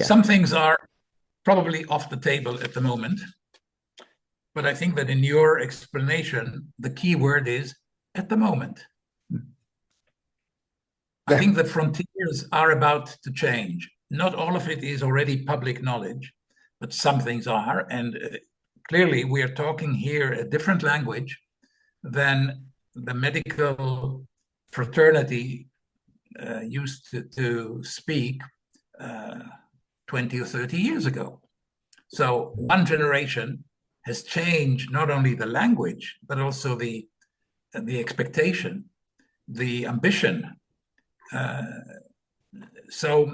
Yeah. Some things are probably off the table at the moment, but I think that in your explanation, the key word is at the moment. I think the frontiers are about to change. Not all of it is already public knowledge, but some things are. And clearly, we are talking here a different language than the medical fraternity used to speak 20 or 30 years ago. So one generation has changed not only the language, but also the expectation, the ambition. So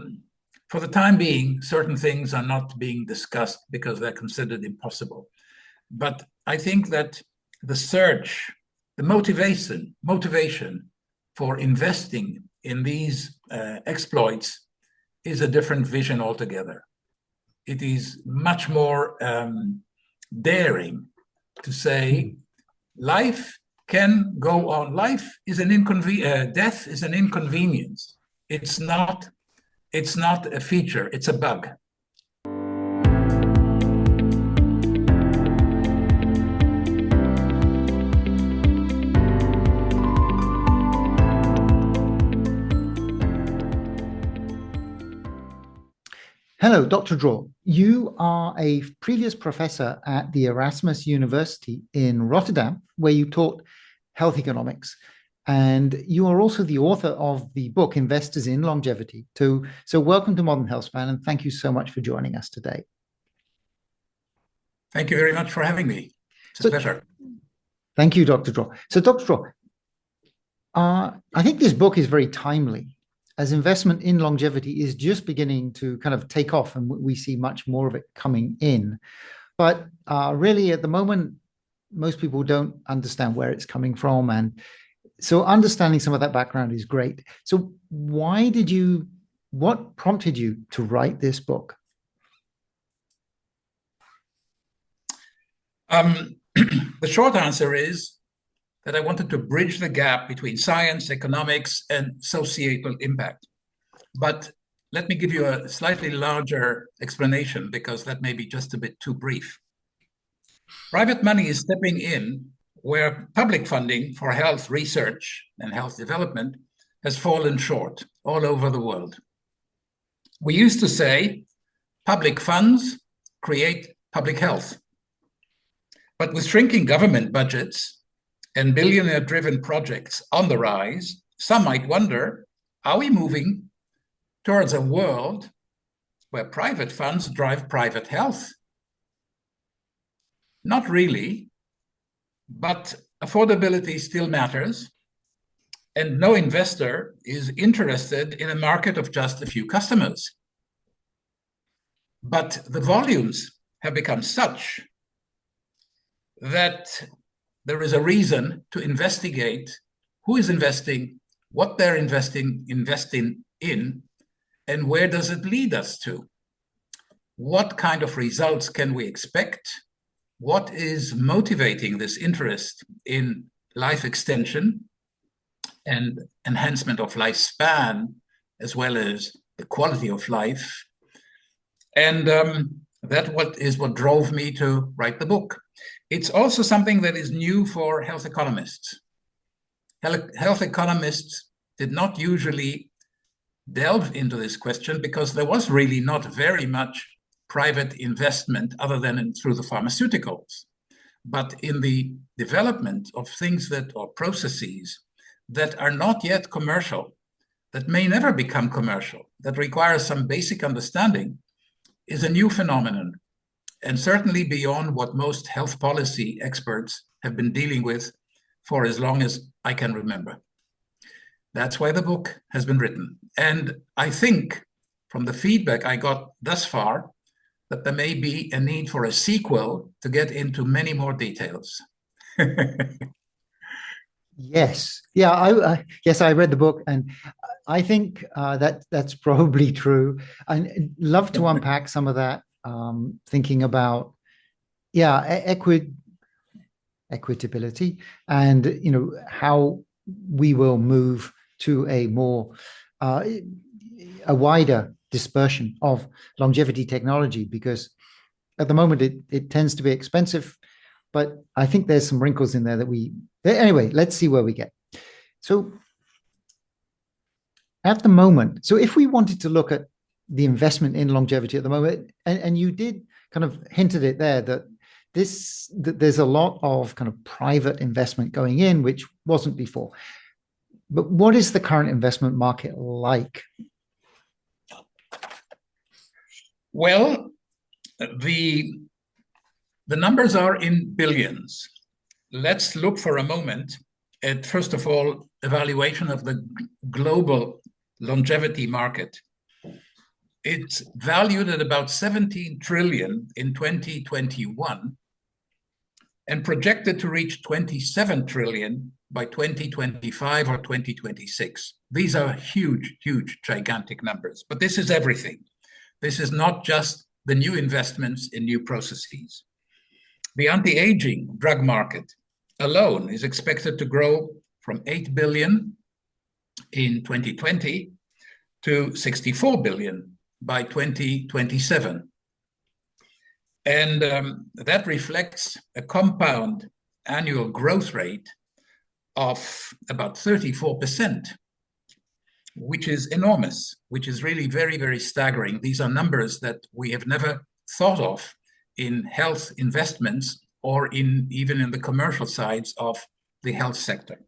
for the time being, certain things are not being discussed because they're considered impossible. But I think that the search, the motivation for investing in these exploits is a different vision altogether. It is much more daring to say life can go on. Life is an death is an inconvenience. It's not a feature, it's a bug. Hello, Dr. Dror. You are a previous professor at the Erasmus University in Rotterdam, where you taught health economics. And you are also the author of the book, Investors in Longevity. So welcome to Modern Healthspan, and thank you so much for joining us today. Thank you very much for having me. It's a pleasure. Thank you, Dr. Dror. So, Dr. Dror, I think this book is very timely, as investment in longevity is just beginning to kind of take off, and we see much more of it coming in. But really, at the moment, most people don't understand where it's coming from. And so understanding some of that background is great. So what prompted you to write this book? The short answer is that I wanted to bridge the gap between science, economics, and societal impact. But let me give you a slightly larger explanation, because that may be just a bit too brief. Private money is stepping in where public funding for health research and health development has fallen short all over the world. We used to say public funds create public health. But with shrinking government budgets and billionaire-driven projects on the rise, some might wonder, are we moving towards a world where private funds drive private health? Not really, but affordability still matters, and no investor is interested in a market of just a few customers. But the volumes have become such that there is a reason to investigate who is investing, what they're investing in, and where does it lead us to? What kind of results can we expect? What is motivating this interest in life extension and enhancement of lifespan, as well as the quality of life? And what drove me to write the book. It's also something that is new for health economists. Health economists did not usually delve into this question because there was really not very much private investment other than through the pharmaceuticals. But in the development of things or processes that are not yet commercial, that may never become commercial, that require some basic understanding, is a new phenomenon, and certainly beyond what most health policy experts have been dealing with for as long as I can remember. That's why the book has been written. And I think from the feedback I got thus far, that there may be a need for a sequel to get into many more details. Yes. Yeah. Yes, I read the book, and I think that's probably true. I'd love to unpack some of that, thinking about, equitability, and how we will move to a more a wider dispersion of longevity technology, because at the moment it tends to be expensive, but I think there's some wrinkles in there anyway, let's see where we get. So at the moment, so if we wanted to look at the investment in longevity at the moment, and you did kind of hinted it there, that there's a lot of kind of private investment going in, which wasn't before. But what is the current investment market like? Well, the numbers are in billions. Let's look for a moment at, first of all, evaluation of the global longevity market. It's valued at about 17 trillion in 2021 and projected to reach 27 trillion by 2025 or 2026. These are huge, huge, gigantic numbers, but this is everything. This is not just the new investments in new processes. The anti-aging drug market alone is expected to grow from 8 billion in 2020 to 64 billion by 2027. And that reflects a compound annual growth rate of about 34%, which is enormous, which is really very, very staggering. These are numbers that we have never thought of in health investments or even in the commercial sides of the health sector.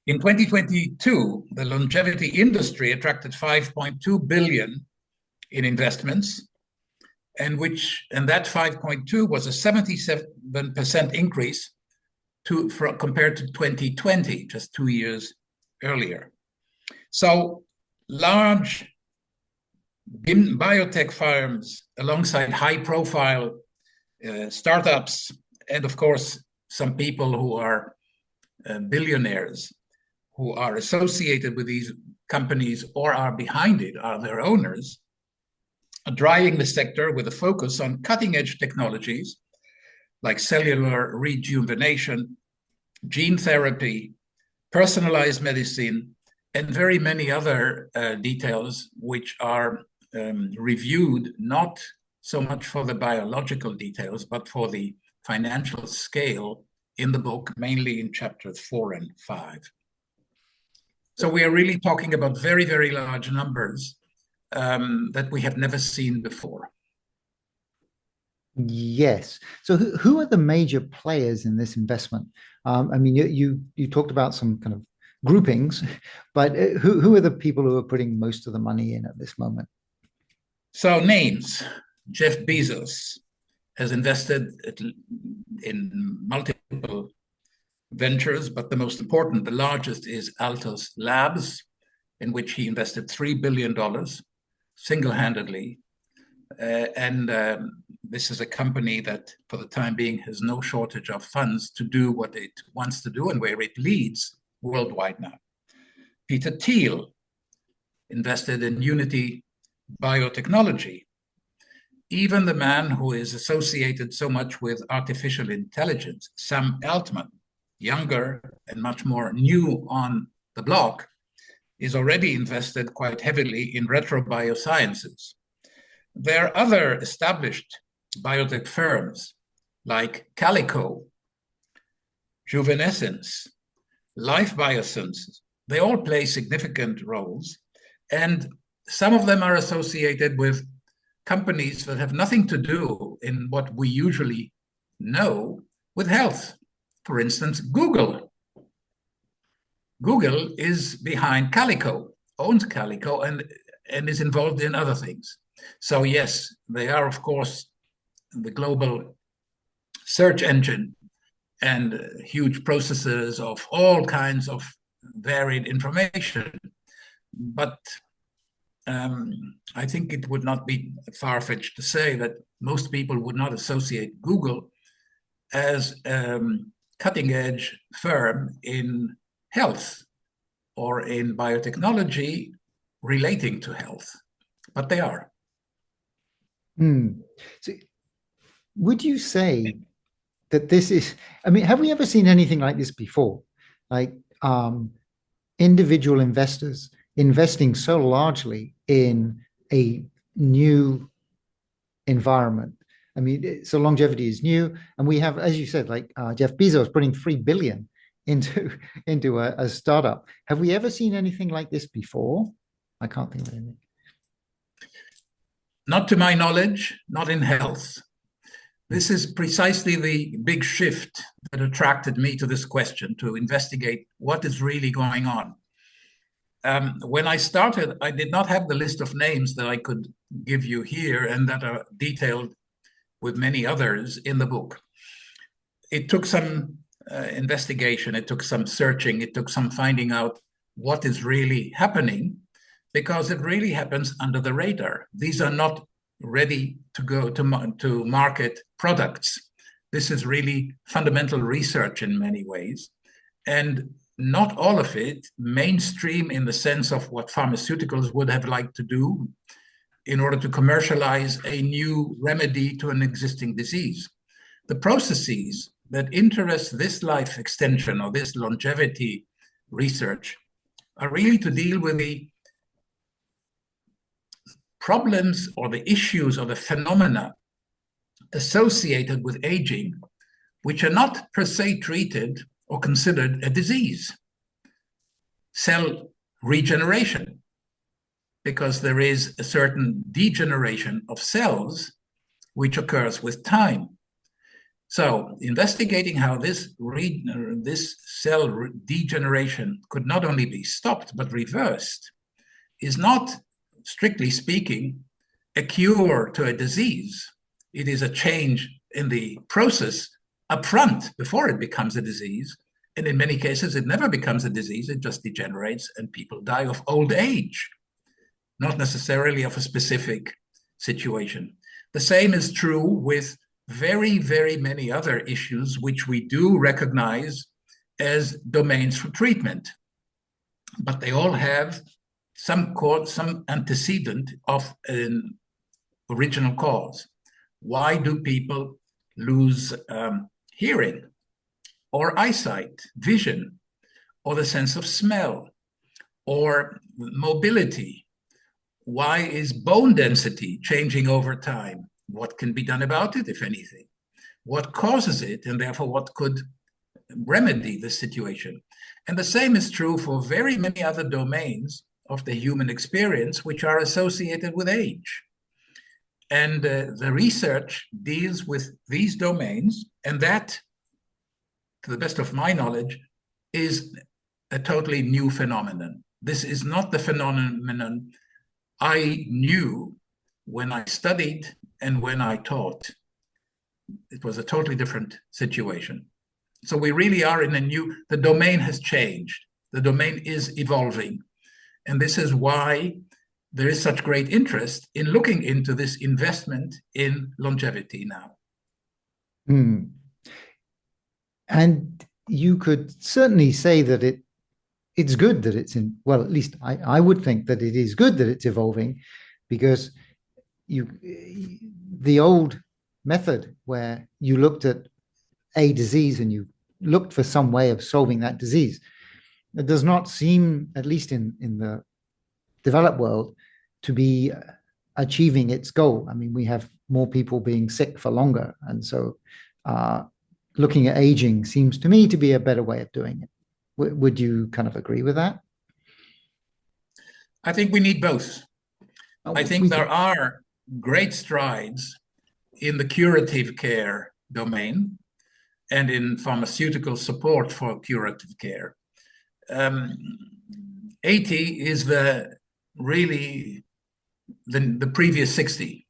In 2022, the longevity industry attracted 5.2 billion in investments, and that 5.2 was a 77% increase compared to 2020, just 2 years earlier. So large biotech firms alongside high-profile startups, and of course, some people who are billionaires who are associated with these companies or are behind it, are their owners, are driving the sector with a focus on cutting-edge technologies like cellular rejuvenation, gene therapy, personalized medicine, and very many other details which are reviewed not so much for the biological details, but for the financial scale in the book, mainly in chapters 4 and 5. So we are really talking about very, very large numbers that we have never seen before. Yes. So who are the major players in this investment? I mean, you talked about some kind of groupings, but who are the people who are putting most of the money in at this moment? So names. Jeff Bezos has invested in multiple ventures, but the most important, the largest, is Altos Labs, in which he invested $3 billion single-handedly. And this is a company that, for the time being, has no shortage of funds to do what it wants to do and where it leads worldwide now. Peter Thiel invested in Unity Biotechnology. Even the man who is associated so much with artificial intelligence, Sam Altman, younger and much more new on the block, is already invested quite heavily in retro biosciences. There are other established biotech firms like Calico, Juvenescence, Life Biosciences. They all play significant roles, and some of them are associated with companies that have nothing to do in what we usually know with health. For instance, Google. Google is behind Calico, owns Calico, and is involved in other things. So yes, they are, of course, the global search engine and huge processes of all kinds of varied information. But I think it would not be far-fetched to say that most people would not associate Google as a cutting-edge firm in health or in biotechnology relating to health, but they are. So would you say that this is, I mean, have we ever seen anything like this before? Like individual investors investing so largely in a new environment. I mean, so longevity is new, and we have, as you said, like Jeff Bezos putting 3 billion into a startup. Have we ever seen anything like this before? I can't think of anything. Not to my knowledge, not in health. This is precisely the big shift that attracted me to this question, to investigate what is really going on. When I started, I did not have the list of names that I could give you here and that are detailed with many others in the book. It took some investigation, it took some searching, it took some finding out what is really happening, because it really happens under the radar. These are not ready to go to market products. This is really fundamental research in many ways, and not all of it mainstream in the sense of what pharmaceuticals would have liked to do in order to commercialize a new remedy to an existing disease. The processes that interest this life extension or this longevity research are really to deal with the problems or the issues or the phenomena associated with aging, which are not per se treated or considered a disease. Cell regeneration, because there is a certain degeneration of cells which occurs with time. So investigating how this cell degeneration could not only be stopped but reversed is not, strictly speaking, a cure to a disease. It is a change in the process up front before it becomes a disease. And in many cases, it never becomes a disease. It just degenerates and people die of old age, not necessarily of a specific situation. The same is true with very, very many other issues which we do recognize as domains for treatment. But they all have some antecedent of an original cause. Why do people lose hearing or eyesight, vision, or the sense of smell, or mobility? Why is bone density changing over time? What can be done about it, if anything? What causes it, and therefore what could remedy the situation? And the same is true for very many other domains of the human experience which are associated with age. And the research deals with these domains, and that, to the best of my knowledge, is a totally new phenomenon. This is not the phenomenon I knew when I studied and when I taught. It was a totally different situation. So we really are in the domain has changed. The domain is evolving. And this is why there is such great interest in looking into this investment in longevity now. Mm. And you could certainly say that it's good that it's in, well, at least I would think that it is good that it's evolving, because the old method where you looked at a disease and you looked for some way of solving that disease, it does not seem, at least in the developed world, to be achieving its goal. I mean, we have more people being sick for longer. And so looking at aging seems to me to be a better way of doing it. Would you kind of agree with that? I think we need both. I think there are great strides in the curative care domain and in pharmaceutical support for curative care. 80 is really the previous 60.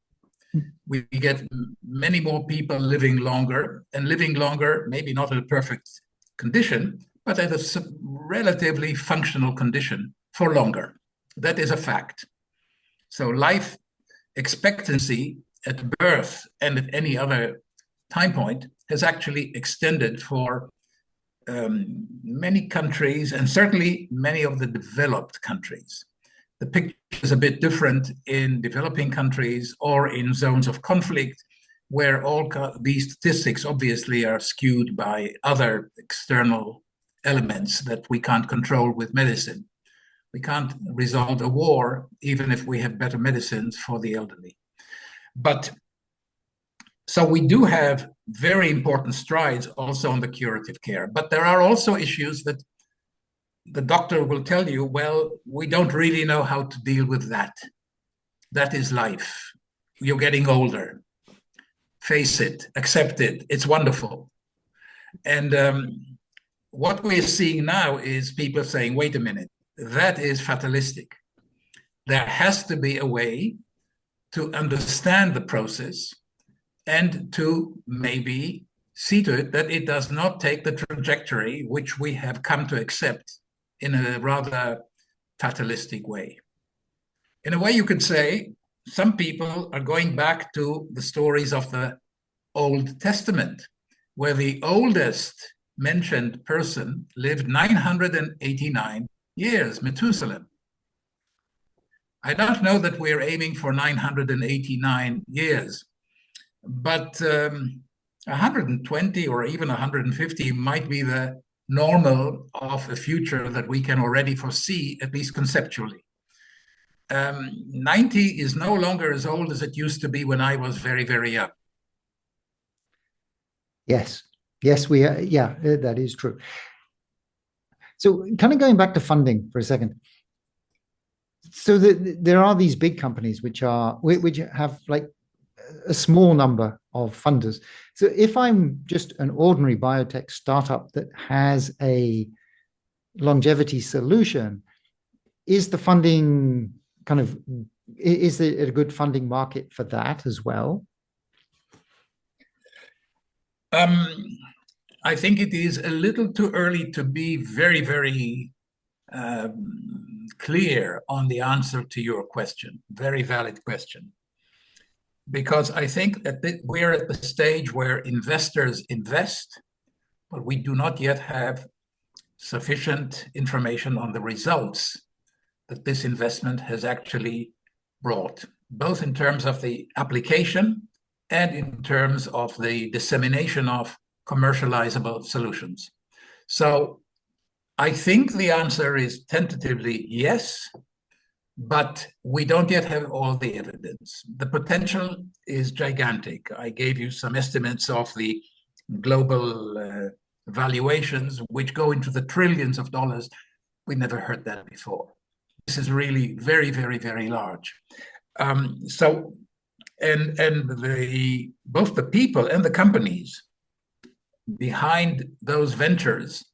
We get many more people living longer, and living longer, maybe not in a perfect condition, but at a relatively functional condition for longer. That is a fact. So life expectancy at birth and at any other time point has actually extended for many countries, and certainly many of the developed countries. The picture is a bit different in developing countries or in zones of conflict, where all these statistics obviously are skewed by other external elements that we can't control with medicine. We can't resolve a war, even if we have better medicines for the elderly. But so we do have very important strides also on the curative care. But there are also issues that the doctor will tell you, well, we don't really know how to deal with that. That is life. You're getting older. Face it, accept it. It's wonderful. And what we're seeing now is people saying, wait a minute, that is fatalistic. There has to be a way to understand the process and to maybe see to it that it does not take the trajectory which we have come to accept in a rather fatalistic way. In a way, you could say some people are going back to the stories of the Old Testament, where the oldest mentioned person lived 989 years, Methuselah. I don't know that we're aiming for 989 years, but 120 or even 150 might be the normal of a future that we can already foresee, at least conceptually. 90 is no longer as old as it used to be when I was very, very young. Yes, yeah, that is true. So kind of going back to funding for a second. So there are these big companies which have like a small number of funders. So if I'm just an ordinary biotech startup that has a longevity solution, is the funding is there a good funding market for that as well? I think it is a little too early to be very, very clear on the answer to your question. Very valid question. Because I think that we're at the stage where investors invest, but we do not yet have sufficient information on the results that this investment has actually brought, both in terms of the application and in terms of the dissemination of commercializable solutions. So I think the answer is tentatively yes, but we don't yet have all the evidence. The potential is gigantic. I gave you some estimates of the global valuations, which go into the trillions of dollars. We never heard that before. This is really very, very, very large. Both the people and the companies behind those ventures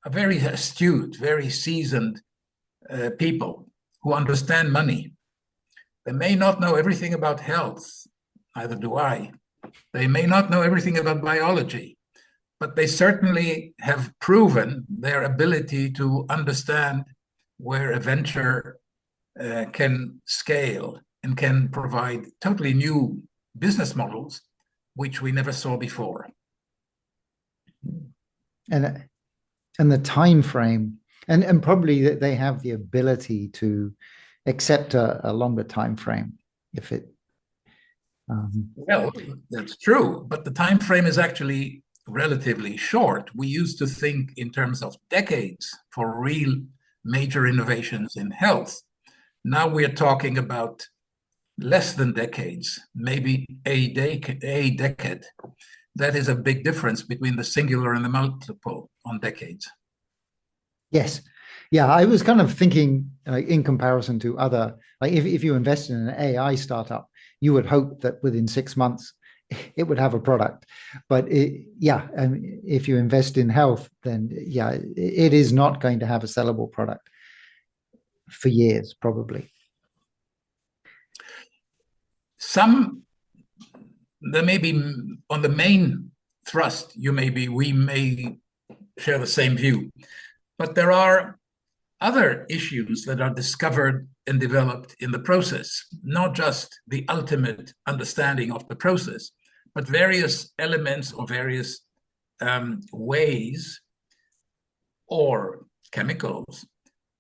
are very astute, very seasoned people who understand money. They may not know everything about health, neither do I. They may not know everything about biology, but they certainly have proven their ability to understand where a venture can scale and can provide totally new business models, which we never saw before. And the time frame, and probably that they have the ability to accept a longer time frame if it. Well, that's true, but the time frame is actually relatively short. We used to think in terms of decades for real major innovations in health. Now we're talking about less than decades, maybe a decade. That is a big difference between the singular and the multiple on decades. Yes. Yeah, I was kind of thinking in comparison to other, like if you invest in an AI startup, you would hope that within 6 months it would have a product. But if you invest in health, then it is not going to have a sellable product for years, probably. There may be on the main thrust, we may share the same view, but there are other issues that are discovered and developed in the process, not just the ultimate understanding of the process, but various elements or various ways or chemicals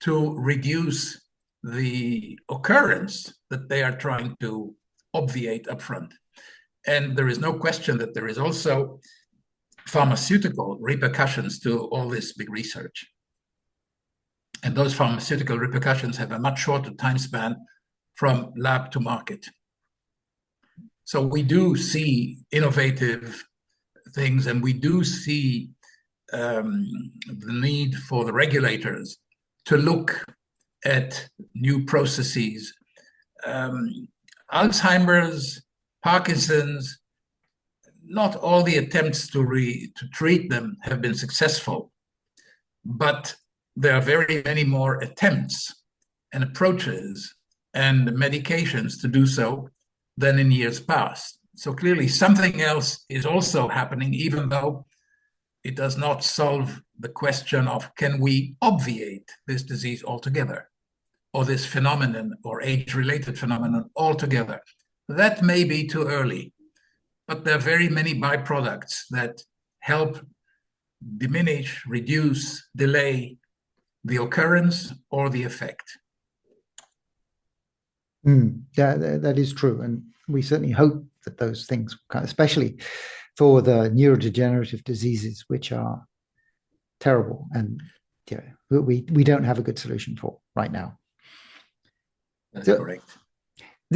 to reduce the occurrence that they are trying to obviate upfront. And there is no question that there is also pharmaceutical repercussions to all this big research. And those pharmaceutical repercussions have a much shorter time span from lab to market. So we do see innovative things, and we do see the need for the regulators to look at new processes. Alzheimer's, Parkinson's, not all the attempts to treat them have been successful, but there are very many more attempts and approaches and medications to do so than in years past. So clearly something else is also happening, even though it does not solve the question of, can we obviate this disease altogether, or this phenomenon or age-related phenomenon altogether? That may be too early, but there are very many byproducts that help diminish, reduce, delay the occurrence or the effect. Yeah, that is true. And we certainly hope that those things, especially for the neurodegenerative diseases, which are terrible and we don't have a good solution for right now. That's correct.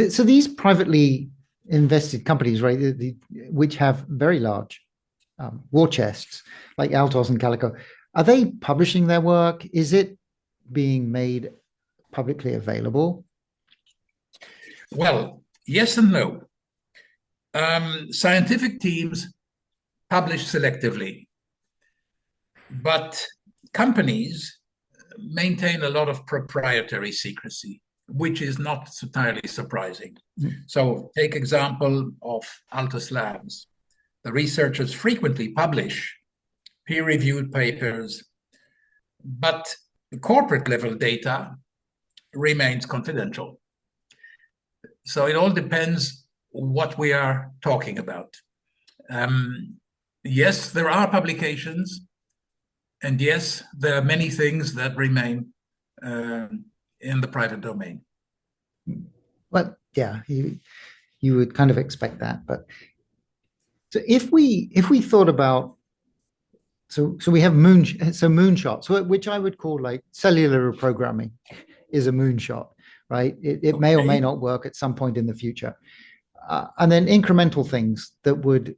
So these privately invested companies, right, which have very large war chests, like Altos and Calico, are they publishing their work? Is it being made publicly available? Well, yes and no. Scientific teams publish selectively, but companies maintain a lot of proprietary secrecy, which is not entirely surprising. So take example of Altus Labs. The researchers frequently publish peer-reviewed papers, but the corporate level data remains confidential. So it all depends what we are talking about. Yes, there are publications, and yes, there are many things that remain in the private domain. But yeah, you would kind of expect that. But so if we thought about, so we have moonshots, which I would call like cellular reprogramming is a moonshot, right? It may or may not work at some point in the future. And then incremental things that would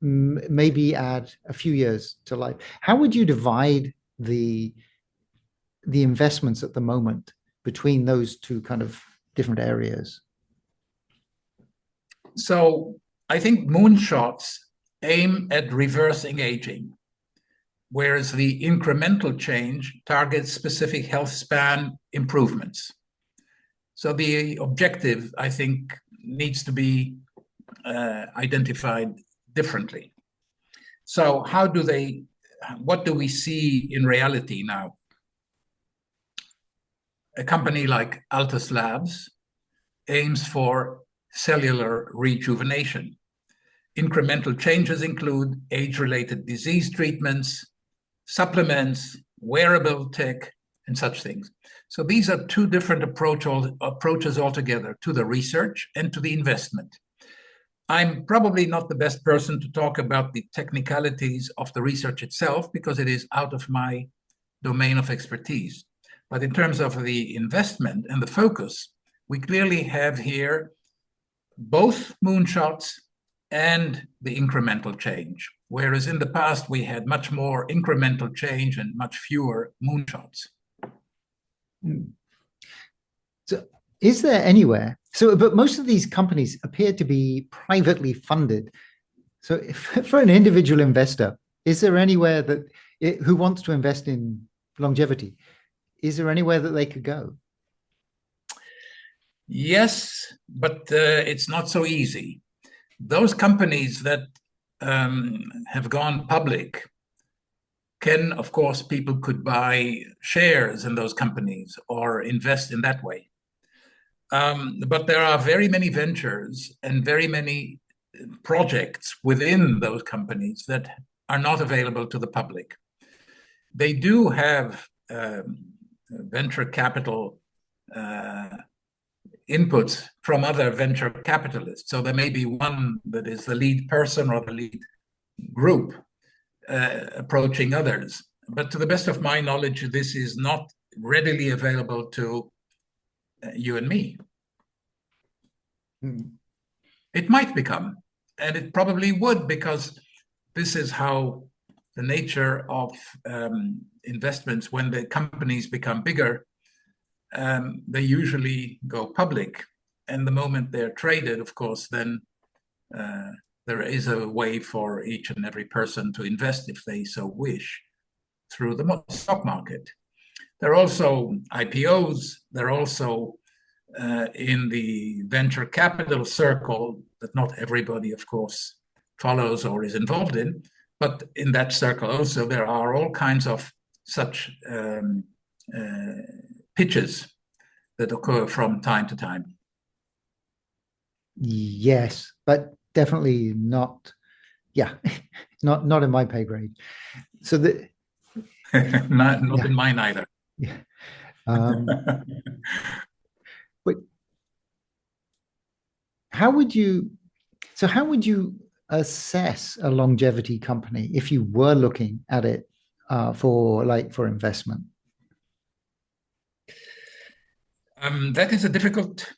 maybe add a few years to life. How would you divide the investments at the moment between those two kind of different areas? So I think moonshots aim at reversing aging, whereas the incremental change targets specific health span improvements. So the objective, I think, needs to be identified differently. So what do we see in reality now? A company like Altus Labs aims for cellular rejuvenation. Incremental changes include age-related disease treatments, supplements, wearable tech, and such things. So these are two different approaches altogether to the research and to the investment. I'm probably not the best person to talk about the technicalities of the research itself because it is out of my domain of expertise. But in terms of the investment and the focus, we clearly have here both moonshots and the incremental change, whereas in the past we had much more incremental change and much fewer moonshots. So is there anywhere, but most of these companies appear to be privately funded. So for an individual investor, is there anywhere who wants to invest in longevity, is there anywhere that they could go? Yes, but it's not so easy. Those companies that have gone public can, of course, people could buy shares in those companies or invest in that way. But there are very many ventures and very many projects within those companies that are not available to the public. They do have venture capital inputs from other venture capitalists. So there may be one that is the lead person or the lead group approaching others. But to the best of my knowledge, this is not readily available to you and me. It might become, and it probably would, because this is how the nature of investments, when the companies become bigger, they usually go public. And the moment they're traded, of course, then there is a way for each and every person to invest, if they so wish, through the stock market. There are also IPOs. There are also in the venture capital circle that not everybody, of course, follows or is involved in. But in that circle also, there are all kinds of such pitches that occur from time to time. Yes, but definitely not. Yeah, not in my pay grade. So not in mine either. Yeah. But how would you assess a longevity company if you were looking at it for investment? That is a difficult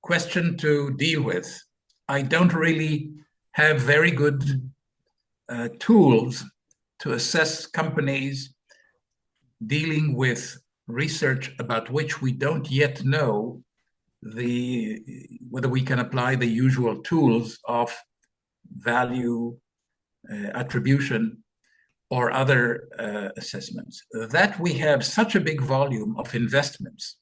question to deal with. I don't really have very good tools to assess companies dealing with research about which we don't yet know whether we can apply the usual tools of value attribution or other assessments. That we have such a big volume of investments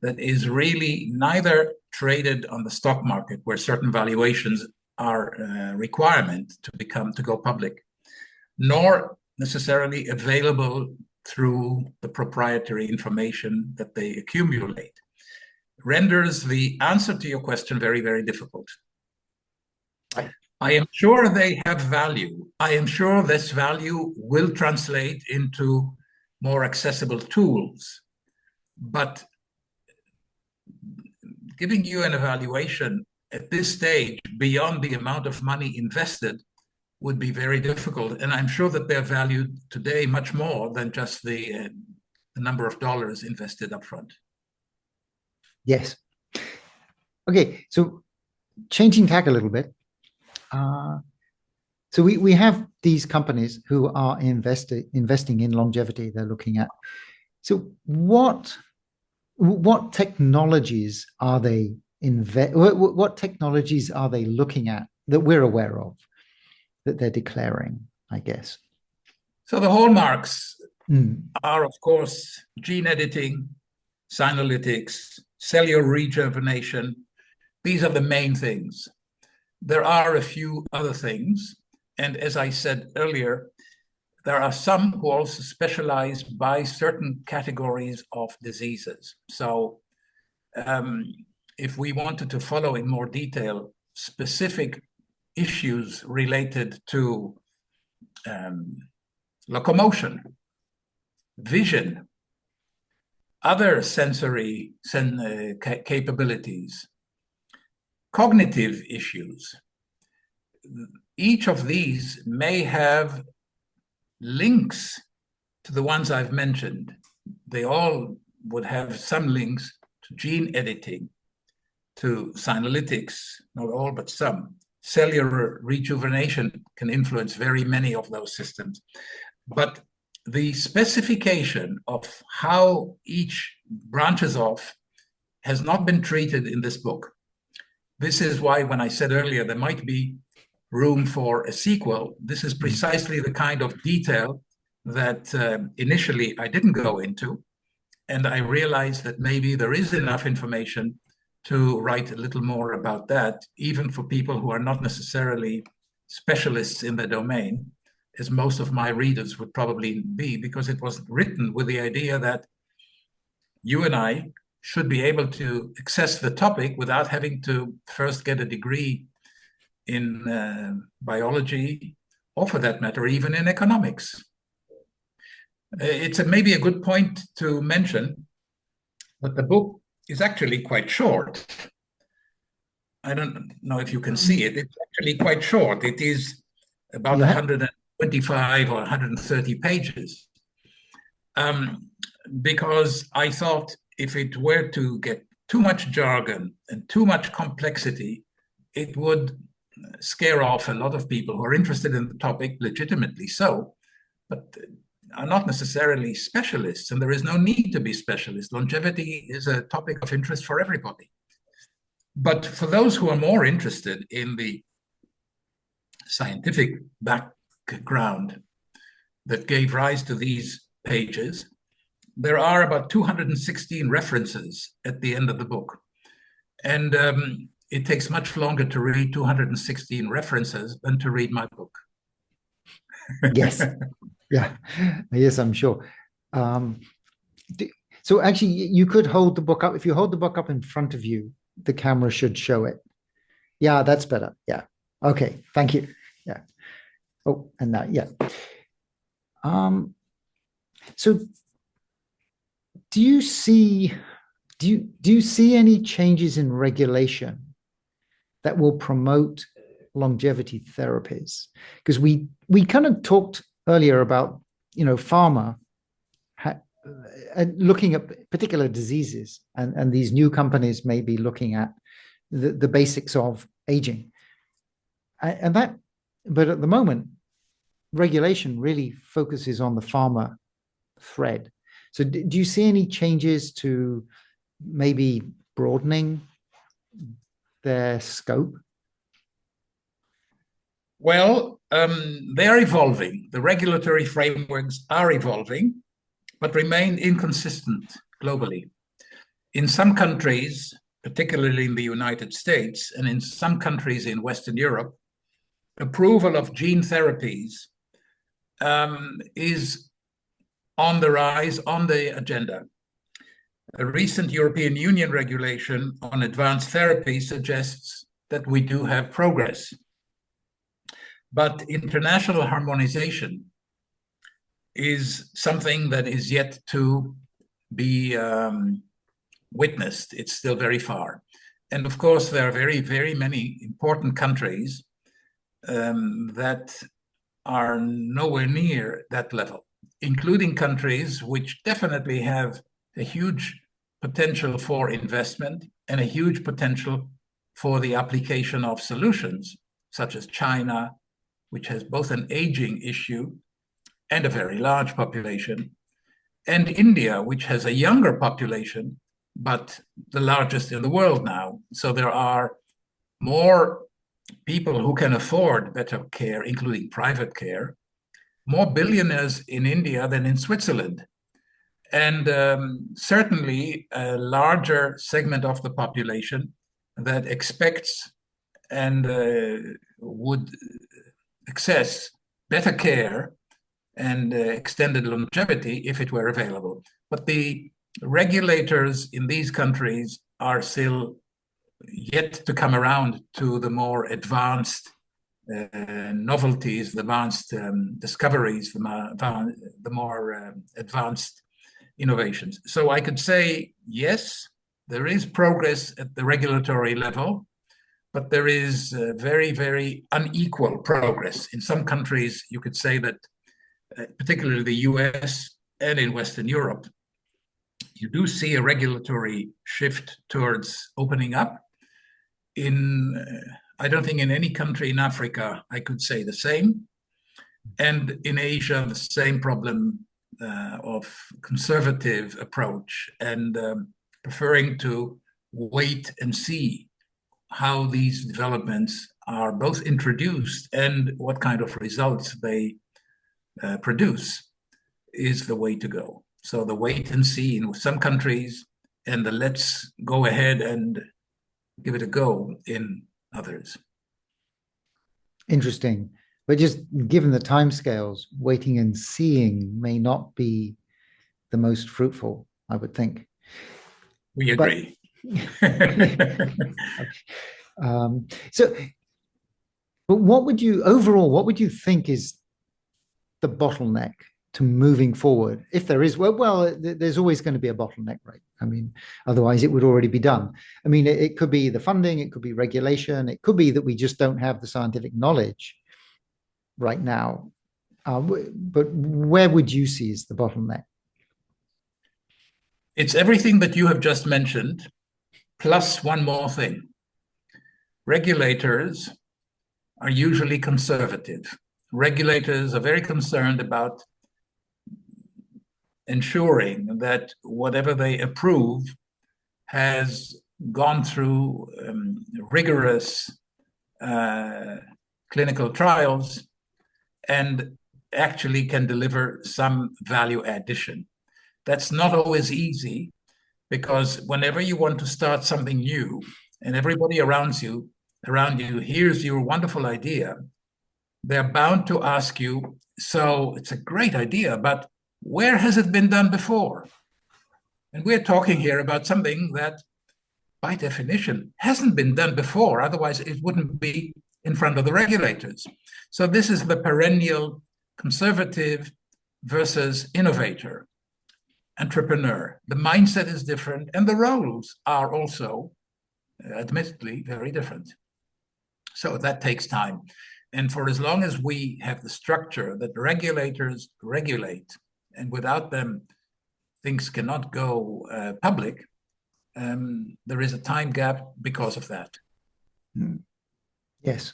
that is really neither traded on the stock market, where certain valuations are a requirement to go public, nor necessarily available through the proprietary information that they accumulate, renders the answer to your question very, very difficult. I am sure they have value. I am sure this value will translate into more accessible tools. But giving you an evaluation at this stage beyond the amount of money invested would be very difficult. And I'm sure that they're valued today much more than just the number of dollars invested upfront. Yes. Okay, so changing tack a little bit. So we have these companies who are investing in longevity they're looking at. So what technologies are they what technologies are they looking at that we're aware of, that they're declaring, I guess? So the hallmarks are, of course, gene editing, sinolytics, cellular rejuvenation. These are the main things. There are a few other things. And as I said earlier, there are some who also specialize by certain categories of diseases. So if we wanted to follow in more detail specific issues related to locomotion, vision, other sensory capabilities, cognitive issues, each of these may have links to the ones I've mentioned. They all would have some links to gene editing, to sinolytics, not all, but some. Cellular rejuvenation can influence very many of those systems. But the specification of how each branches off has not been treated in this book. This is why when I said earlier there might be room for a sequel, this is precisely the kind of detail that initially I didn't go into. And I realized that maybe there is enough information to write a little more about that, even for people who are not necessarily specialists in the domain, as most of my readers would probably be, because it was written with the idea that you and I should be able to access the topic without having to first get a degree in biology, or for that matter, even in economics. It's maybe a good point to mention that the book is actually quite short. I don't know if you can see it. It's actually quite short. It is about 125 or 130 pages. because I thought if it were to get too much jargon and too much complexity, it would scare off a lot of people who are interested in the topic, legitimately so, but are not necessarily specialists, and there is no need to be specialists. Longevity is a topic of interest for everybody. But for those who are more interested in the scientific background that gave rise to these pages, there are about 216 references at the end of the book. And it takes much longer to read 216 references than to read my book. Yes. Yeah. Yes, I'm sure. So actually, you could hold the book up. If you hold the book up in front of you, the camera should show it. Yeah, that's better. Yeah. Okay. Thank you. Yeah. Oh, and now, yeah. So do you see any changes in regulation that will promote longevity therapies? Because we kind of talked earlier about, pharma looking at particular diseases, and these new companies may be looking at the basics of aging, and that. But at the moment, regulation really focuses on the pharma thread. So do you see any changes to maybe broadening their scope? Well, they are evolving. The regulatory frameworks are evolving, but remain inconsistent globally. In some countries, particularly in the United States, and in some countries in Western Europe, approval of gene therapies is on the rise, on the agenda. A recent European Union regulation on advanced therapy suggests that we do have progress. But international harmonization is something that is yet to be witnessed. It's still very far. And of course, there are very, very many important countries that are nowhere near that level, including countries which definitely have a huge potential for investment and a huge potential for the application of solutions, such as China, which has both an aging issue and a very large population, and India, which has a younger population, but the largest in the world now. So there are more people who can afford better care, including private care, more billionaires in India than in Switzerland. And certainly a larger segment of the population that expects and would access better care and extended longevity if it were available. But the regulators in these countries are still yet to come around to the more advanced novelties, the advanced discoveries, the more advanced innovations. So I could say, yes, there is progress at the regulatory level, but there is very, very unequal progress. In some countries, you could say that, particularly the US and in Western Europe, you do see a regulatory shift towards opening up. I don't think in any country in Africa I could say the same. And in Asia, the same problem of conservative approach and preferring to wait and see how these developments are both introduced and what kind of results they produce is the way to go. So the wait and see in some countries, and the let's go ahead and give it a go in others. Interesting. But just given the timescales, waiting and seeing may not be the most fruitful, I would think. We agree. But what would you think is the bottleneck to moving forward? If there is, well, there's always going to be a bottleneck, right? I mean, otherwise it would already be done. I mean, it could be the funding, it could be regulation, it could be that we just don't have the scientific knowledge right now. But where would you see is the bottleneck? It's everything that you have just mentioned, plus one more thing. Regulators are usually conservative. Regulators are very concerned about ensuring that whatever they approve has gone through rigorous clinical trials and actually can deliver some value addition. That's not always easy, because whenever you want to start something new and everybody around you hears your wonderful idea, they're bound to ask you, so it's a great idea, but where has it been done before? And we're talking here about something that, by definition, hasn't been done before. Otherwise, it wouldn't be in front of the regulators. So this is the perennial conservative versus innovator, entrepreneur. The mindset is different, and the roles are also, admittedly, very different. So that takes time. And for as long as we have the structure that regulators regulate, and without them, things cannot go public, there is a time gap because of that. Yes.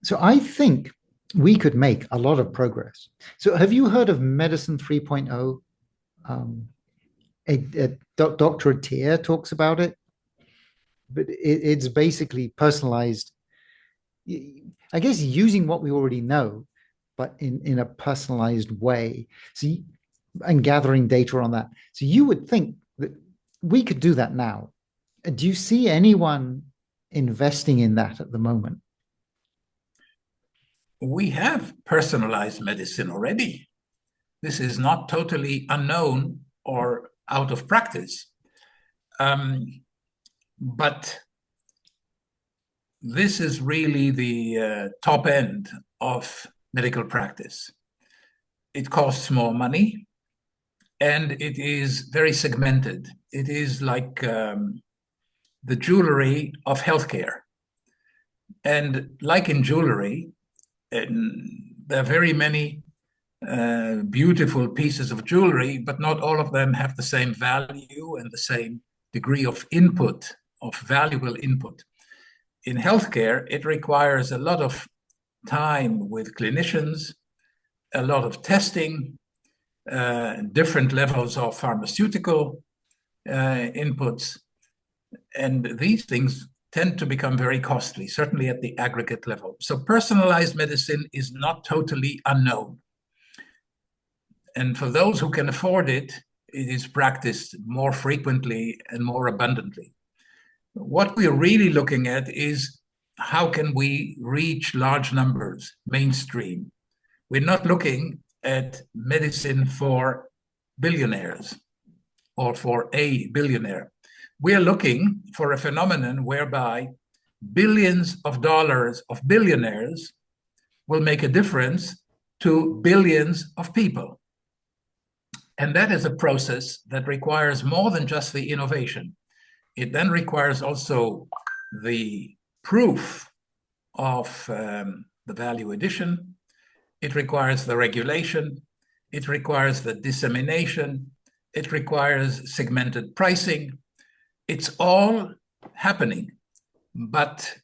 So I think we could make a lot of progress. So have you heard of Medicine 3.0? Dr. Dror talks about it, but it's basically personalized, I guess, using what we already know, but in a personalized way. So, and gathering data on that. So you would think that we could do that now. Do you see anyone investing in that at the moment? We have personalized medicine already. This is not totally unknown or out of practice. But this is really the top end of medical practice. It costs more money, and it is very segmented. It is like the jewelry of healthcare. And like in jewelry, there are very many beautiful pieces of jewelry, but not all of them have the same value and the same degree of input, of valuable input. In healthcare, it requires a lot of time with clinicians, a lot of testing, different levels of pharmaceutical inputs. And these things tend to become very costly, certainly at the aggregate level. So personalized medicine is not totally unknown. And for those who can afford it, it is practiced more frequently and more abundantly. What we're really looking at is how can we reach large numbers, mainstream. We're not looking at medicine for billionaires or for a billionaire. We're looking for a phenomenon whereby billions of dollars of billionaires will make a difference to billions of people. And that is a process that requires more than just the innovation. It then requires also the proof of the value addition. It requires the regulation. It requires the dissemination. It requires segmented pricing. It's all happening, but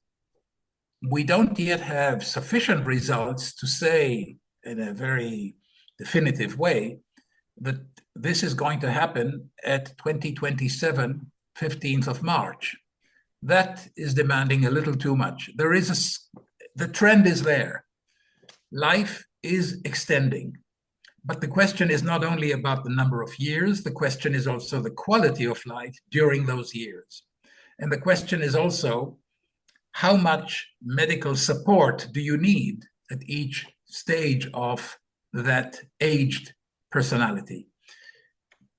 we don't yet have sufficient results to say in a very definitive way that this is going to happen at 2027, 15th of March. That is demanding a little too much. The trend is there. Life is extending. But the question is not only about the number of years, the question is also the quality of life during those years. And the question is also, how much medical support do you need at each stage of that aged personality?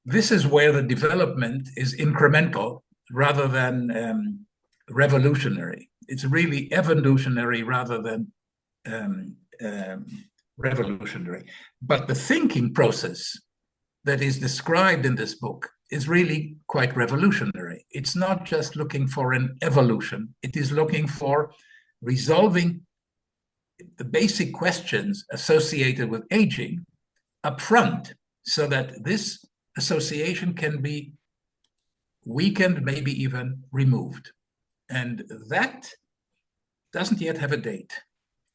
This is where the development is incremental rather than revolutionary. It's really evolutionary rather than revolutionary. But the thinking process that is described in this book is really quite revolutionary. It's not just looking for an evolution. It is looking for resolving the basic questions associated with aging up front, so that this association can be weakened, maybe even removed. And that doesn't yet have a date,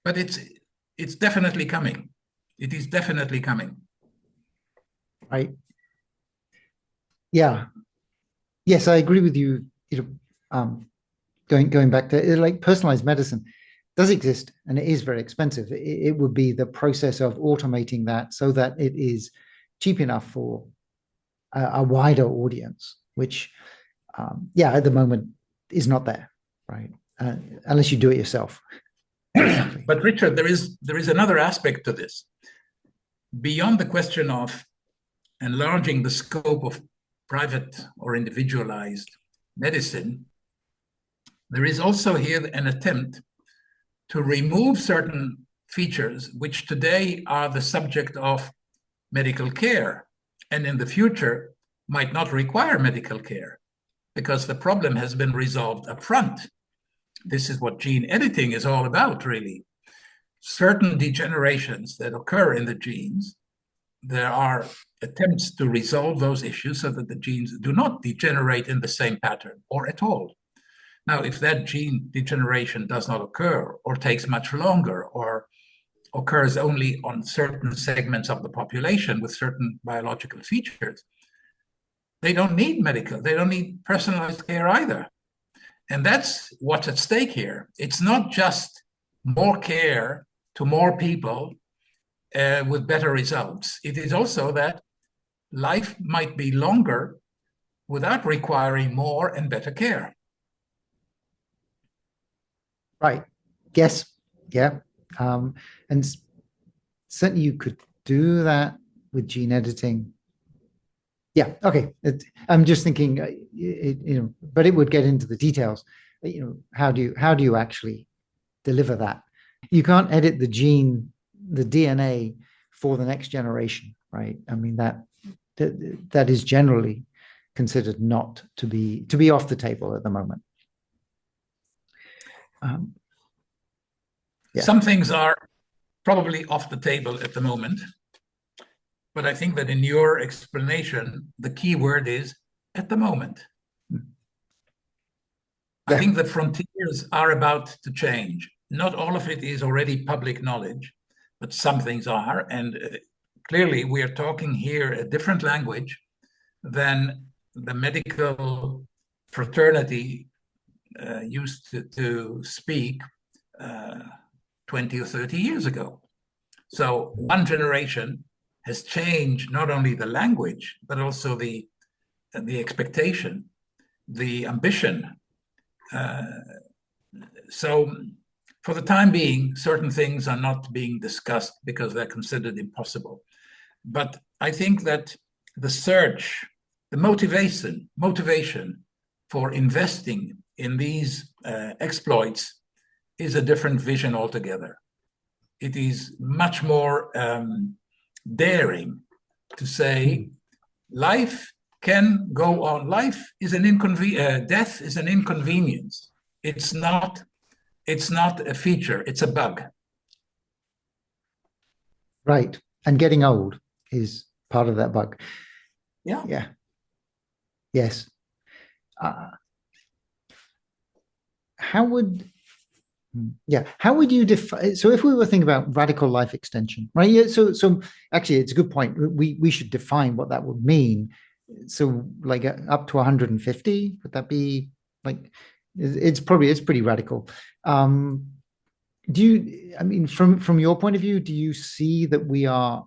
but it's definitely coming. It is definitely coming. Right. Yeah. Yes, I agree with you. Going back to like personalized medicine does exist, and it is very expensive. It would be the process of automating that so that it is cheap enough for a wider audience, which, at the moment is not there, right? Unless you do it yourself. But Richard, there is another aspect to this. Beyond the question of enlarging the scope of private or individualized medicine, there is also here an attempt to remove certain features which today are the subject of medical care and in the future might not require medical care because the problem has been resolved up front. This is what gene editing is all about, really. Certain degenerations that occur in the genes, there are attempts to resolve those issues so that the genes do not degenerate in the same pattern or at all. Now, if that gene degeneration does not occur or takes much longer or occurs only on certain segments of the population with certain biological features, they don't need personalized care either. And that's what's at stake here. It's not just more care to more people with better results. It is also that life might be longer without requiring more and better care. Right. Yes. Yeah. And certainly you could do that with gene editing. Yeah. Okay. I'm just thinking, but it would get into the details. How do you actually deliver that? You can't edit the gene, the DNA for the next generation, right? I mean, that is generally considered not to be off the table at the moment. Some things are probably off the table at the moment, but I think that in your explanation, the key word is at the moment. I think the frontiers are about to change. Not all of it is already public knowledge, but some things are. And clearly, we are talking here a different language than the medical fraternity used to speak 20 or 30 years ago. So one generation has changed not only the language, but also the expectation, the ambition. So for the time being, certain things are not being discussed because they're considered impossible. But I think that the search, the motivation for investing in these exploits is a different vision altogether. It is much more daring to say life can go on. Life is an death is an inconvenience. It's not a feature, it's a bug. Right. And getting old is part of that bug. Yeah. Yeah. Yes. How would you define, so if we were thinking about radical life extension, right? Yeah, so actually it's a good point. We should define what that would mean. So like up to 150, would that be like, it's pretty radical. I mean, from your point of view, do you see that we are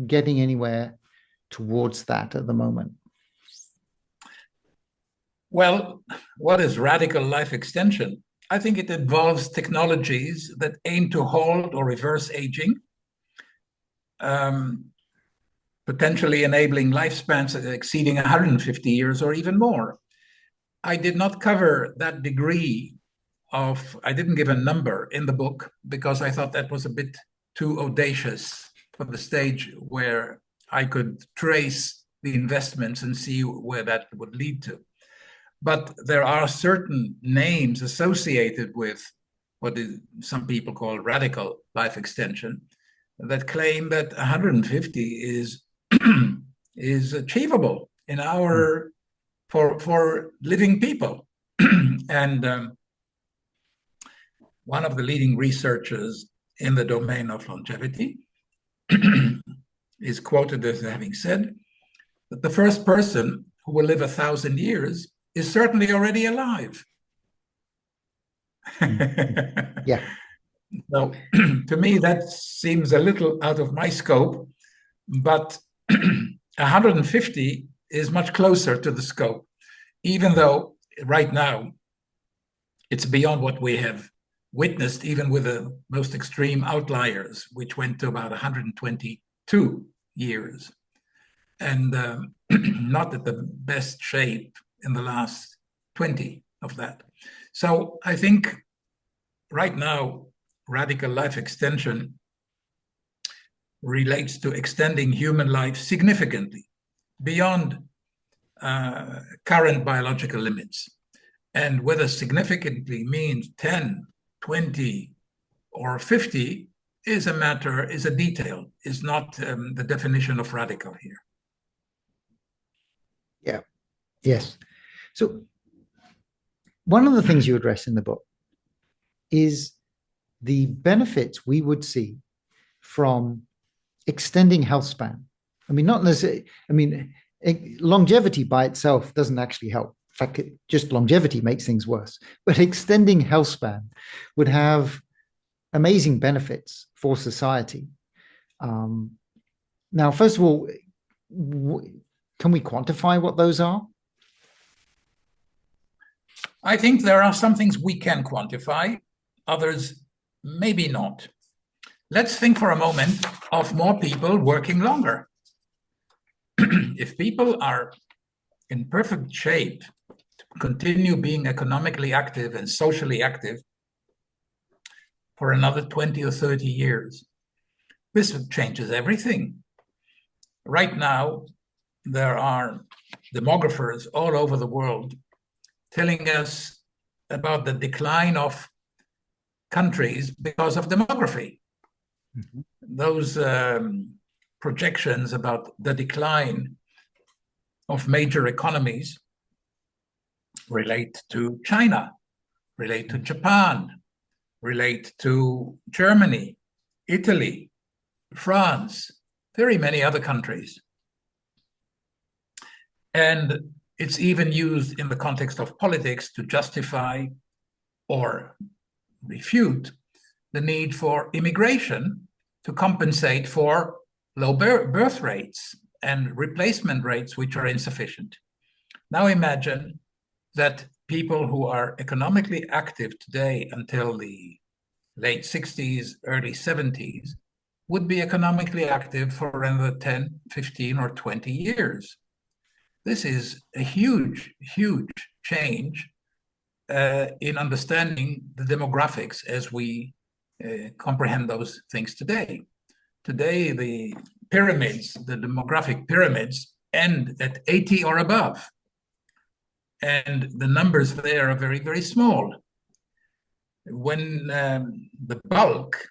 getting anywhere towards that at the moment? Well, what is radical life extension? I think it involves technologies that aim to halt or reverse aging, potentially enabling lifespans exceeding 150 years or even more. I did not cover that degree I didn't give a number in the book because I thought that was a bit too audacious for the stage where I could trace the investments and see where that would lead to. But there are certain names associated with what some people call radical life extension that claim that 150 is is achievable in our for living people. And one of the leading researchers in the domain of longevity is quoted as having said that the first person who will live 1,000 years is certainly already alive. Yeah. So to me, that seems a little out of my scope, but 150 is much closer to the scope, even though right now it's beyond what we have witnessed, even with the most extreme outliers, which went to about 122 years, and not at the best shape in the last 20 of that. So I think right now, radical life extension relates to extending human life significantly beyond current biological limits. And whether significantly means 10, 20, or 50 is a detail, is not the definition of radical here. Yeah. Yes. So one of the things you address in the book is the benefits we would see from extending health span. I mean, not necessarily, I mean, longevity by itself doesn't actually help. In fact, just longevity makes things worse. But extending health span would have amazing benefits for society. Now, first of all, can we quantify what those are? I think there are some things we can quantify, others maybe not. Let's think for a moment of more people working longer. If people are in perfect shape to continue being economically active and socially active for another 20 or 30 years, this changes everything. Right now, there are demographers all over the world telling us about the decline of countries because of demography. Mm-hmm. Those projections about the decline of major economies relate to China, relate to Japan, relate to Germany, Italy, France, very many other countries. And it's even used in the context of politics to justify or refute the need for immigration to compensate for low birth rates and replacement rates which are insufficient. Now imagine that people who are economically active today until the late 60s, early 70s would be economically active for another 10, 15, or 20 years. This is a huge, huge change in understanding the demographics as we comprehend those things today. Today, the pyramids, the demographic pyramids, end at 80 or above. And the numbers there are very, very small. When the bulk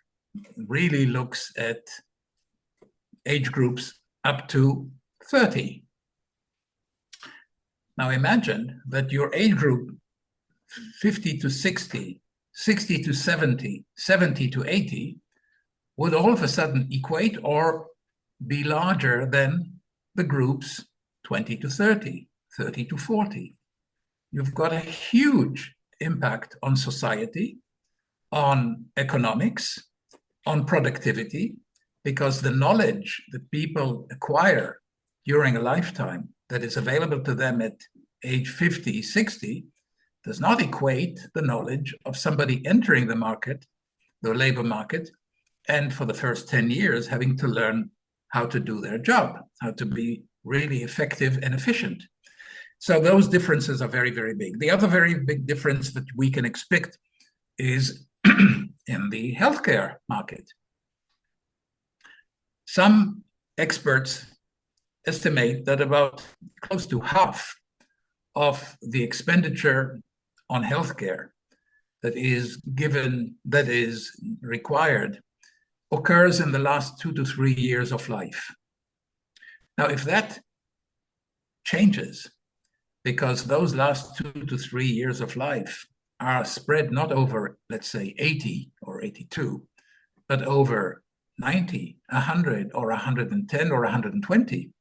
really looks at age groups up to 30. Now imagine that your age group 50 to 60, 60 to 70, 70 to 80 would all of a sudden equate or be larger than the groups 20 to 30, 30 to 40. You've got a huge impact on society, on economics, on productivity, because the knowledge that people acquire during a lifetime that is available to them at age 50, 60, does not equate the knowledge of somebody entering the market, the labor market, and for the first 10 years having to learn how to do their job, how to be really effective and efficient. So those differences are very, very big. The other very big difference that we can expect is in the healthcare market. Some experts estimate that about close to half of the expenditure on healthcare that is required occurs in the last 2 to 3 years of life. Now, if that changes, because those last 2 to 3 years of life are spread not over, let's say, 80 or 82, but over 90, 100, or 110, or 120.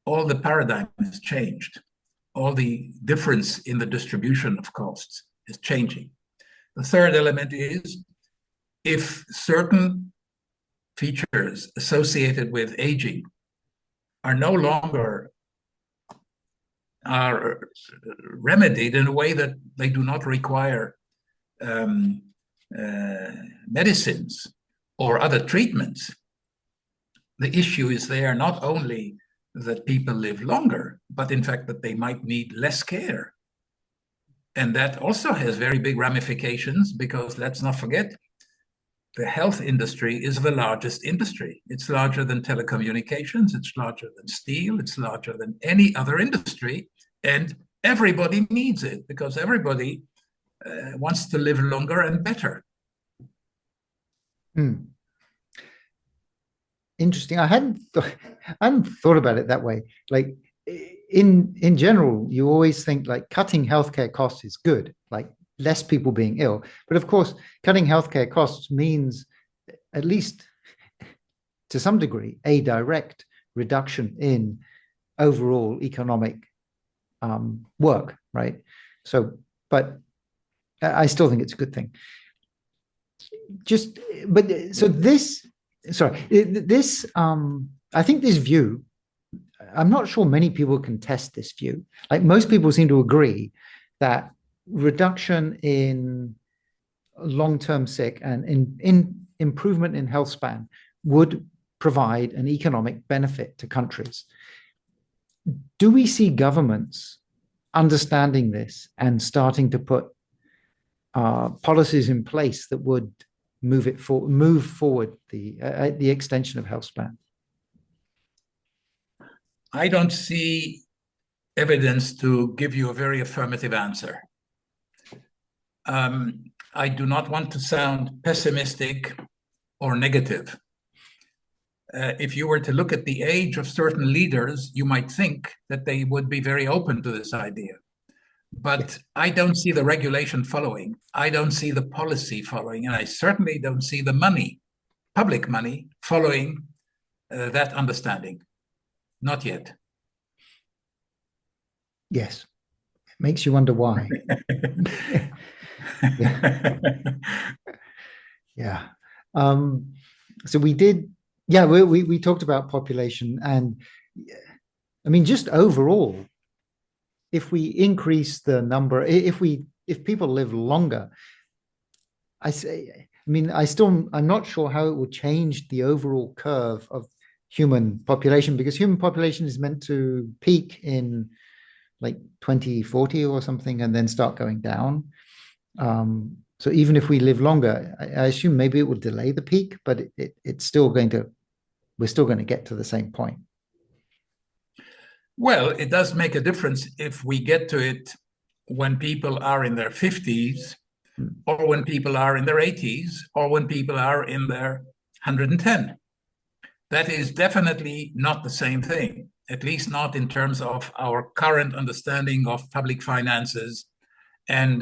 All the paradigm has changed. All the difference in the distribution of costs is changing. The third element is, if certain features associated with aging are no longer remedied in a way that they do not require medicines or other treatments, the issue is there not only that people live longer, but in fact that they might need less care. And that also has very big ramifications, because let's not forget, the health industry is the largest industry. It's larger than telecommunications, it's larger than steel, it's larger than any other industry, and everybody needs it, because everybody wants to live longer and better. Interesting. I hadn't thought about it that way. Like in general, you always think like cutting healthcare costs is good, like less people being ill. But of course, cutting healthcare costs means, at least to some degree, a direct reduction in overall economic work, right? So, but I still think it's a good thing. I think this view, I'm not sure many people contest this view. Like most people seem to agree that reduction in long-term sick and in improvement in health span would provide an economic benefit to countries. Do we see governments understanding this and starting to put policies in place that would move forward the extension of health span? I don't see evidence to give you a very affirmative answer. I do not want to sound pessimistic or negative. If you were to look at the age of certain leaders, you might think that they would be very open to this idea. But I don't see the regulation following. I don't see the policy following. And I certainly don't see the money, public money, following that understanding. Not yet. Yes. It makes you wonder why. Yeah. So we did, we talked about population, and I mean, just overall, if we increase the number, if people live longer, I'm not sure how it would change the overall curve of human population, because human population is meant to peak in like 2040 or something and then start going down. So even if we live longer, I assume maybe it will delay the peak, but we're still going to get to the same point. Well, it does make a difference if we get to it when people are in their 50s, or when people are in their 80s, or when people are in their 110. That is definitely not the same thing, at least not in terms of our current understanding of public finances and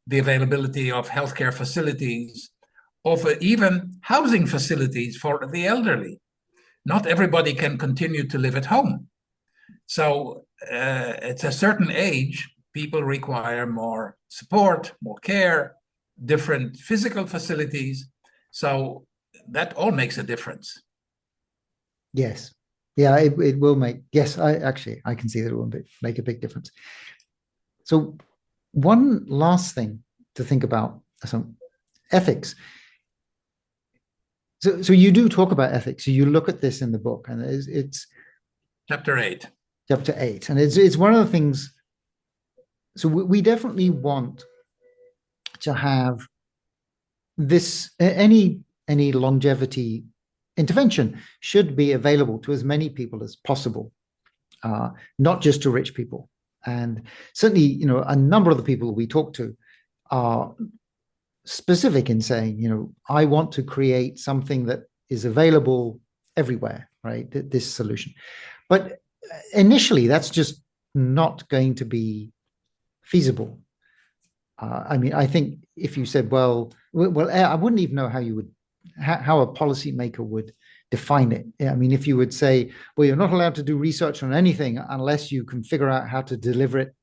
the availability of healthcare facilities, of even housing facilities for the elderly. Not everybody can continue to live at home. So at a certain age, people require more support, more care, different physical facilities. So that all makes a difference. Yes. Yeah, it will make, yes, I can see that it will make a big difference. So one last thing to think about, some ethics. So you do talk about ethics. So you look at this in the book, and it's Chapter 8. Chapter 8. And it's one of the things, so we definitely want to have this, any longevity intervention should be available to as many people as possible, not just to rich people. And certainly, a number of the people we talk to are specific in saying, I want to create something that is available everywhere, right? This solution. But initially, that's just not going to be feasible. I mean, I think if you said, well, I wouldn't even know how you would, how a policymaker would define it. I mean, if you would say, well, you're not allowed to do research on anything unless you can figure out how to deliver it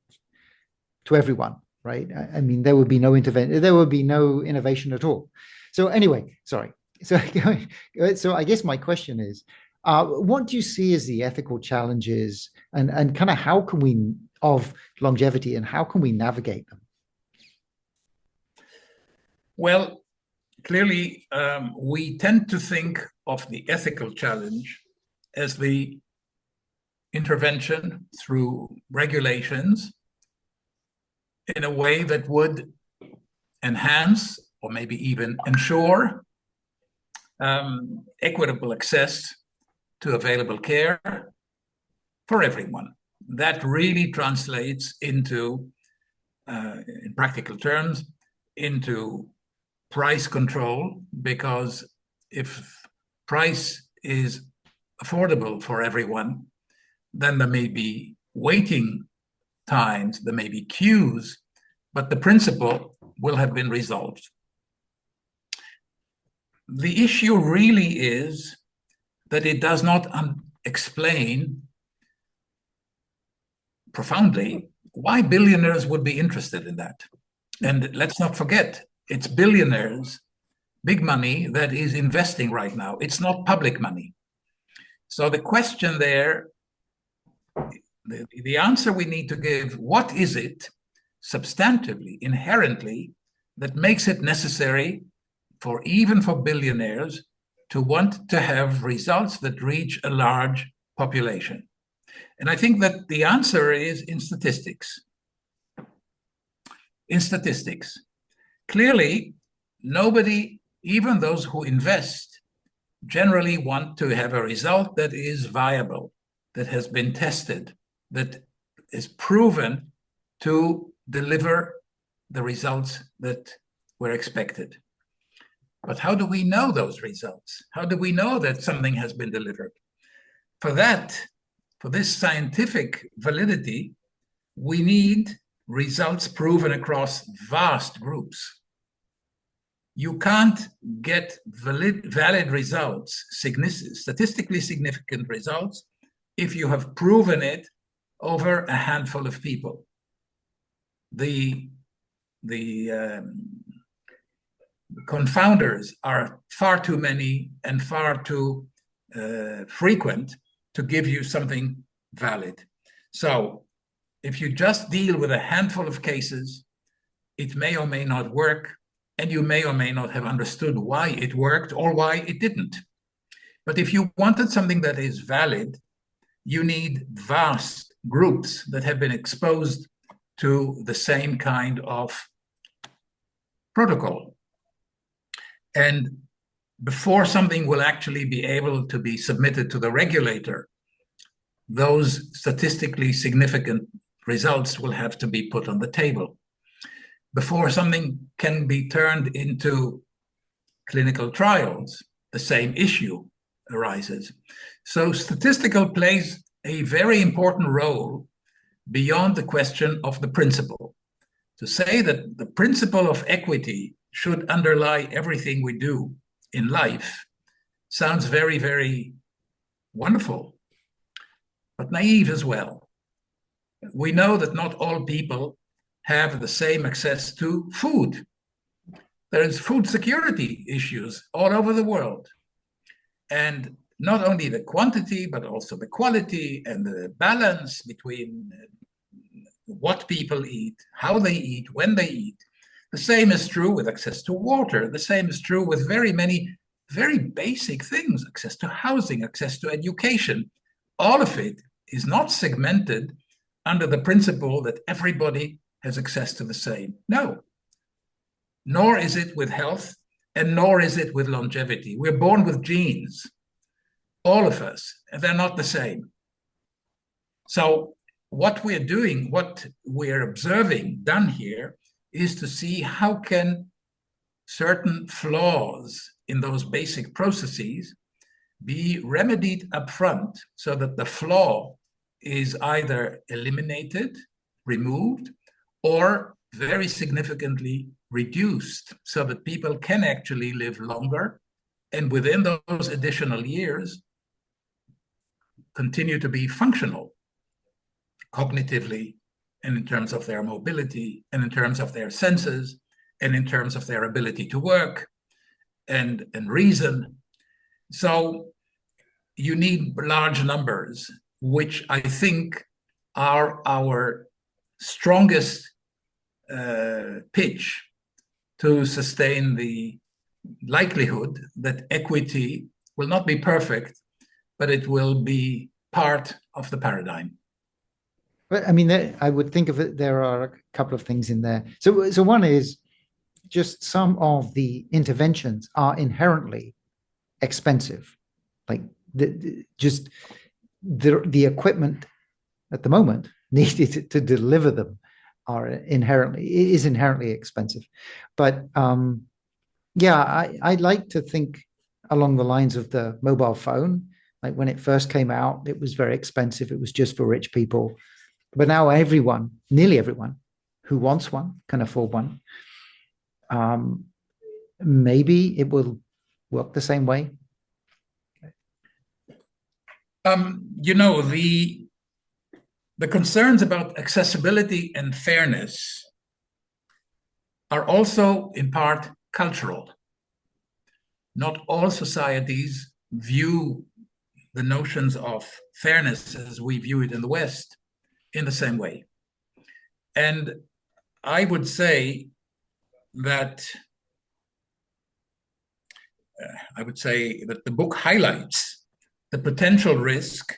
to everyone, right? I mean, there would be no intervention, there would be no innovation at all. So anyway, sorry. So I guess my question is, what do you see as the ethical challenges and kind of how can we of longevity and how can we navigate them? Well, clearly, we tend to think of the ethical challenge as the intervention through regulations in a way that would enhance or maybe even ensure equitable access to available care for everyone. That really translates into, in practical terms, into price control, because if price is affordable for everyone, then there may be waiting times, there may be queues, but the principle will have been resolved. The issue really is that it does not explain profoundly why billionaires would be interested in that. And let's not forget, it's billionaires, big money, that is investing right now. It's not public money. So the question there, the answer we need to give, what is it substantively, inherently, that makes it necessary for even for billionaires to want to have results that reach a large population? And I think that the answer is in statistics. In statistics. Clearly, nobody, even those who invest, generally want to have a result that is viable, that has been tested, that is proven to deliver the results that were expected. But how do we know those results? How do we know that something has been delivered? For that, for this scientific validity, we need results proven across vast groups. You can't get valid results, statistically significant results, if you have proven it over a handful of people. The confounders are far too many and far too frequent to give you something valid. So if you just deal with a handful of cases, it may or may not work, and you may or may not have understood why it worked or why it didn't. But if you wanted something that is valid, you need vast groups that have been exposed to the same kind of protocol. And before something will actually be able to be submitted to the regulator, those statistically significant results will have to be put on the table. Before something can be turned into clinical trials, the same issue arises. So statistical plays a very important role beyond the question of the principle. To say that the principle of equity should underlie everything we do in life sounds very, very wonderful, but naive as well. We know that not all people have the same access to food. There is food security issues all over the world. And not only the quantity, but also the quality and the balance between what people eat, how they eat, when they eat. The same is true with access to water. The same is true with very many very basic things, access to housing, access to education. All of it is not segmented under the principle that everybody has access to the same. No. Nor is it with health, and nor is it with longevity. We're born with genes, all of us, and they're not the same. So what we're doing, what we're observing done here, is to see how can certain flaws in those basic processes be remedied up front so that the flaw is either eliminated, removed, or very significantly reduced so that people can actually live longer and within those additional years continue to be functional cognitively and in terms of their mobility and in terms of their senses and in terms of their ability to work and reason. So you need large numbers, which I think are our strongest pitch to sustain the likelihood that equity will not be perfect, but it will be part of the paradigm. But I mean, I would think of it, there are a couple of things in there. So one is just some of the interventions are inherently expensive. Like just the equipment at the moment needed to deliver them is inherently expensive. But yeah, I'd like to think along the lines of the mobile phone. Like when it first came out, it was very expensive. It was just for rich people. But now nearly everyone who wants one can afford one. Maybe it will work the same way. The concerns about accessibility and fairness are also in part cultural. Not all societies view the notions of fairness as we view it in the West in the same way. And I would say that the book highlights the potential risk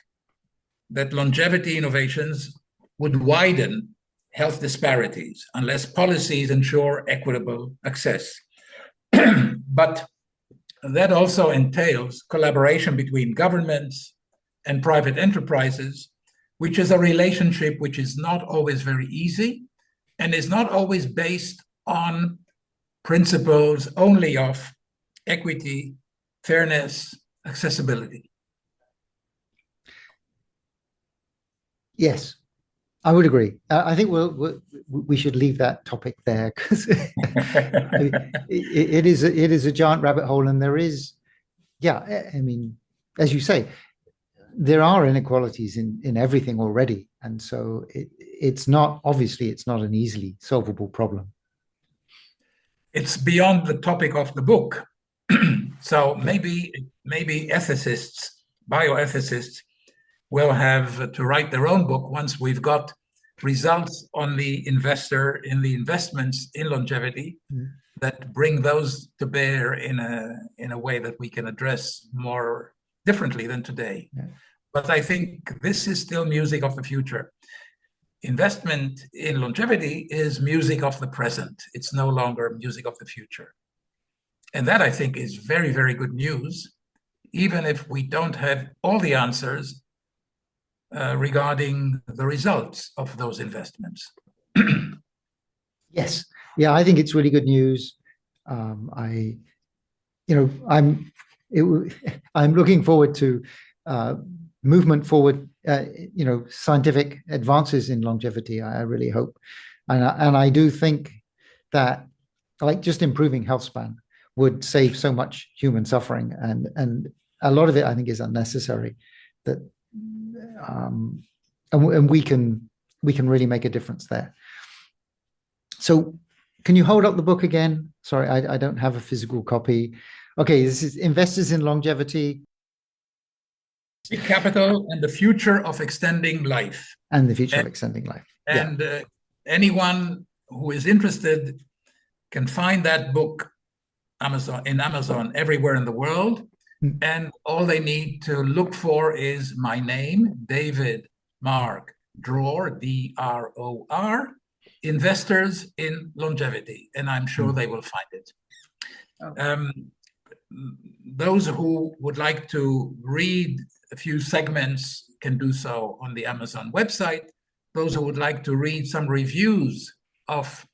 that longevity innovations would widen health disparities unless policies ensure equitable access. But that also entails collaboration between governments and private enterprises, which is a relationship which is not always very easy and is not always based on principles only of equity, fairness, accessibility. Yes, I would agree. I think we should leave that topic there because it is a giant rabbit hole, and there is, yeah. I mean, as you say, there are inequalities in everything already, and so it's not an easily solvable problem. It's beyond the topic of the book, so maybe ethicists, bioethicists, will have to write their own book once we've got results on the investments in longevity that bring those to bear in a way that we can address more differently than today. Yeah. But I think this is still music of the future. Investment in longevity is music of the present. It's no longer music of the future. And that, I think, is very, very good news, even if we don't have all the answers regarding the results of those investments. Yes, yeah, I think it's really good news. I'm looking forward to movement forward. Scientific advances in longevity. I really hope, and I do think that, like, just improving healthspan would save so much human suffering, and a lot of it, I think, is unnecessary. That and we can really make a difference there. So can you hold up the book again? Sorry, I don't have a physical copy. Okay, this is Investors in Longevity. Capital and the Future of Extending Life. And the Future of Extending Life. And anyone who is interested can find that book in Amazon everywhere in the world. And all they need to look for is my name, David Mark Dror, D-R-O-R, Investors in Longevity, and I'm sure they will find it. Those who would like to read a few segments can do so on the Amazon website. Those who would like to read some reviews of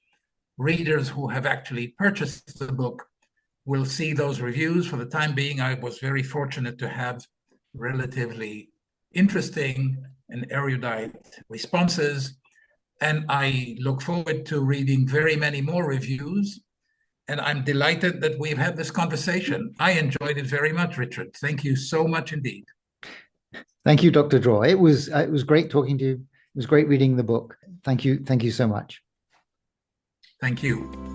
readers who have actually purchased the book will see those reviews. For the time being, I was very fortunate to have relatively interesting and erudite responses. And I look forward to reading very many more reviews. And I'm delighted that we've had this conversation. I enjoyed it very much, Richard. Thank you so much indeed. Thank you, Dr. Dror. It was great talking to you. It was great reading the book. Thank you so much. Thank you.